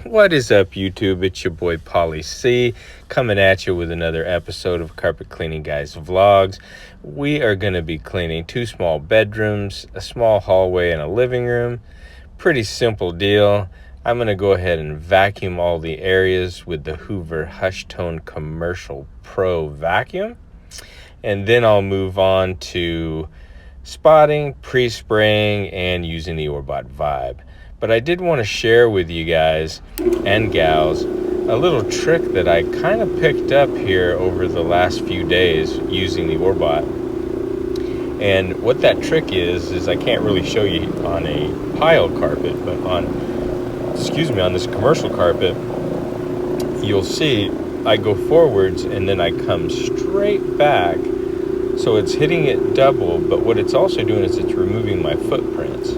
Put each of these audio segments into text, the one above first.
What is up, YouTube? It's your boy Pauly C coming at you with another episode of Carpet Cleaning Guys Vlogs. We are going to be cleaning 2 small bedrooms, a small hallway, and a living room. Pretty simple deal. I'm going to go ahead and vacuum all the areas with the Hoover Hush Tone Commercial Pro Vacuum. And then I'll move on to spotting, pre-spraying, and using the Orbot Vibe. But I did want to share with you guys and gals a little trick that I kind of picked up here over the last few days using the Orbot. And what that trick is I can't really show you on a pile carpet, but on this commercial carpet, you'll see I go forwards and then I come straight back. So it's hitting it double, but what it's also doing is it's removing my footprints.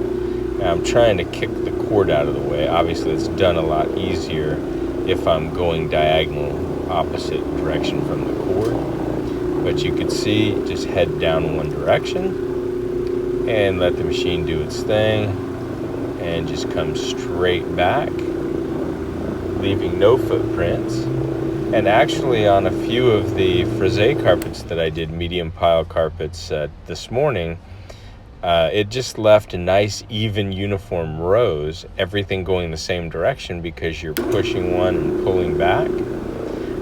I'm trying to kick the cord out of the way. Obviously, it's done a lot easier if I'm going diagonal opposite direction from the cord. But you can see, just head down one direction and let the machine do its thing and just come straight back, leaving no footprints. And actually, on a few of the frise carpets that I did, medium pile carpets this morning, it just left nice, even, uniform rows, everything going the same direction because you're pushing one and pulling back.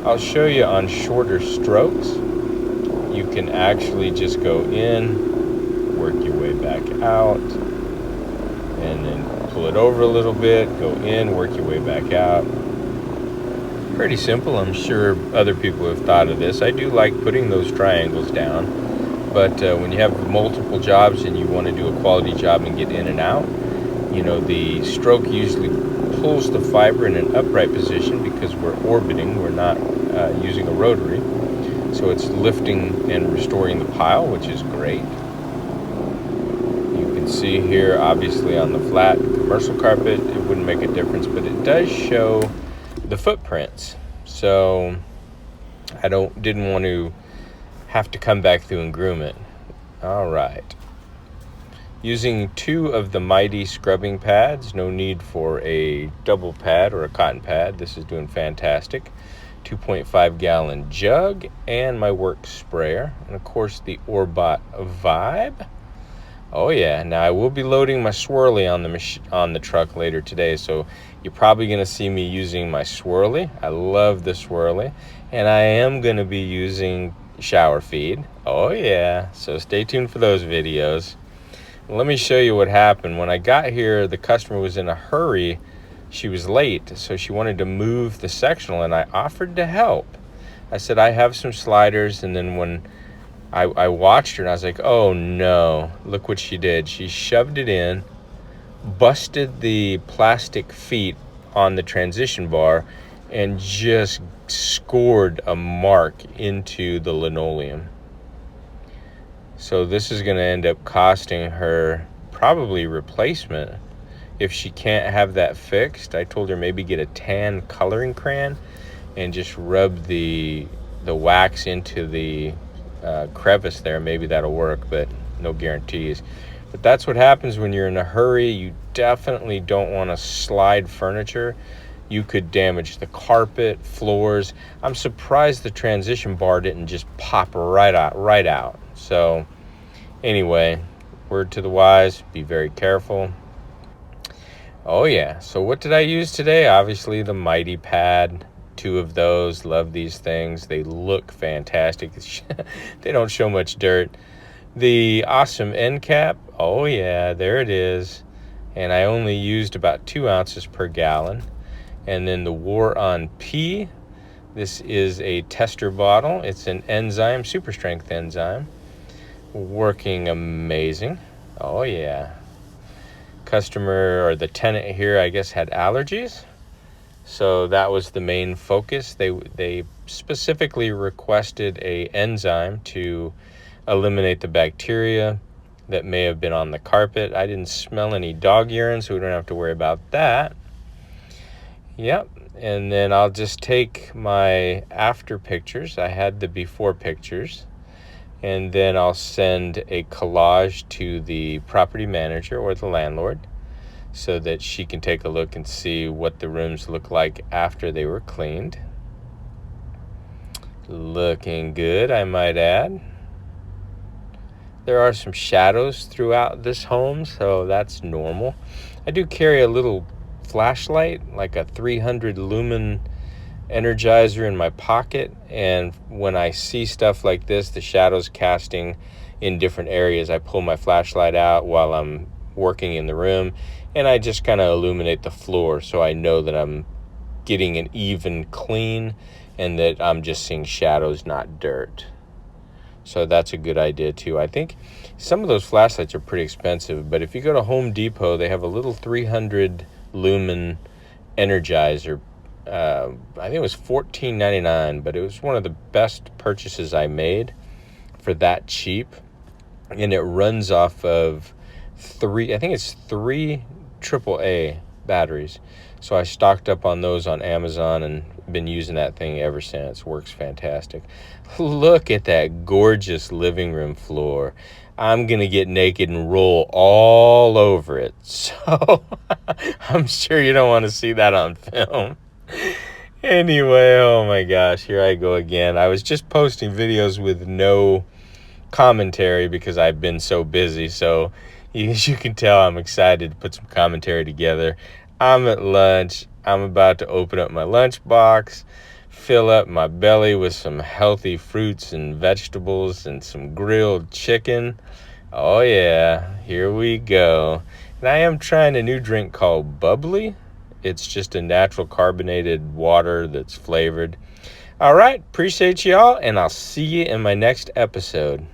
I'll show you on shorter strokes. You can actually just go in, work your way back out, and then pull it over a little bit, go in, work your way back out. Pretty simple. I'm sure other people have thought of this. I do like putting those triangles down. But when you have multiple jobs and you want to do a quality job and get in and out, the stroke usually pulls the fiber in an upright position because we're orbiting, we're not using a rotary. So it's lifting and restoring the pile, which is great. You can see here, obviously on the flat commercial carpet, it wouldn't make a difference, but it does show the footprints. So I didn't want to have to come back through and groom it. All right. Using 2 of the Mighty scrubbing pads. No need for a double pad or a cotton pad. This is doing fantastic. 2.5 gallon jug and my work sprayer. And of course the Orbot Vibe. Oh yeah. Now I will be loading my swirly on the truck later today. So you're probably going to see me using my swirly. I love the swirly. And I am going to be using shower feed. Oh yeah, so stay tuned for those videos. Let me show you what happened. When I got here, the customer was in a hurry. She was late, so she wanted to move the sectional, and I offered to help. I said, I have some sliders, and then when I watched her, and I was like, oh no, look what she did. She shoved it in, busted the plastic feet on the transition bar, and just scored a mark into the linoleum. So this is going to end up costing her probably replacement if she can't have that fixed. I told her maybe get a tan coloring crayon and just rub the wax into the crevice there. Maybe that'll work, but no guarantees. But that's what happens when you're in a hurry. You definitely don't want to slide furniture. You could damage the carpet, floors. I'm surprised the transition bar didn't just pop right out. So anyway, word to the wise, be very careful. Oh yeah, so what did I use today? Obviously the Mighty pad, 2 of those. Love these things. They look fantastic. They don't show much dirt. The awesome end cap. Oh yeah, there it is. And I only used about 2 ounces per gallon. And then the War on P. This is a tester bottle. It's an enzyme, super strength enzyme. Working amazing. Oh yeah. Customer, or the tenant here, I guess, had allergies. So that was the main focus. They specifically requested a enzyme to eliminate the bacteria that may have been on the carpet. I didn't smell any dog urine, so we don't have to worry about that. Yep, and then I'll just take my after pictures. I had the before pictures, and then I'll send a collage to the property manager or the landlord so that she can take a look and see what the rooms look like after they were cleaned. Looking good, I might add. There are some shadows throughout this home, so that's normal. I do carry a little flashlight, like a 300 lumen energizer in my pocket, and when I see stuff like this, the shadows casting in different areas, I pull my flashlight out while I'm working in the room, and I just kind of illuminate the floor so I know that I'm getting an even clean and that I'm just seeing shadows, not dirt. So that's a good idea too. I think some of those flashlights are pretty expensive, but if you go to Home Depot, they have a little 300 lumen energizer. I think it was $14.99, but it was one of the best purchases I made for that cheap. And it runs off of three AAA batteries. So I stocked up on those on Amazon and been using that thing ever since. Works fantastic. Look at that gorgeous living room floor. I'm going to get naked and roll all over it. So I'm sure you don't want to see that on film. Anyway, oh my gosh, here I go again. I was just posting videos with no commentary because I've been so busy. So as you can tell, I'm excited to put some commentary together. I'm at lunch. I'm about to open up my lunchbox, fill up my belly with some healthy fruits and vegetables and some grilled chicken. Oh yeah, here we go. And I am trying a new drink called Bubbly. It's just a natural carbonated water that's flavored. All right, appreciate y'all, and I'll see you in my next episode.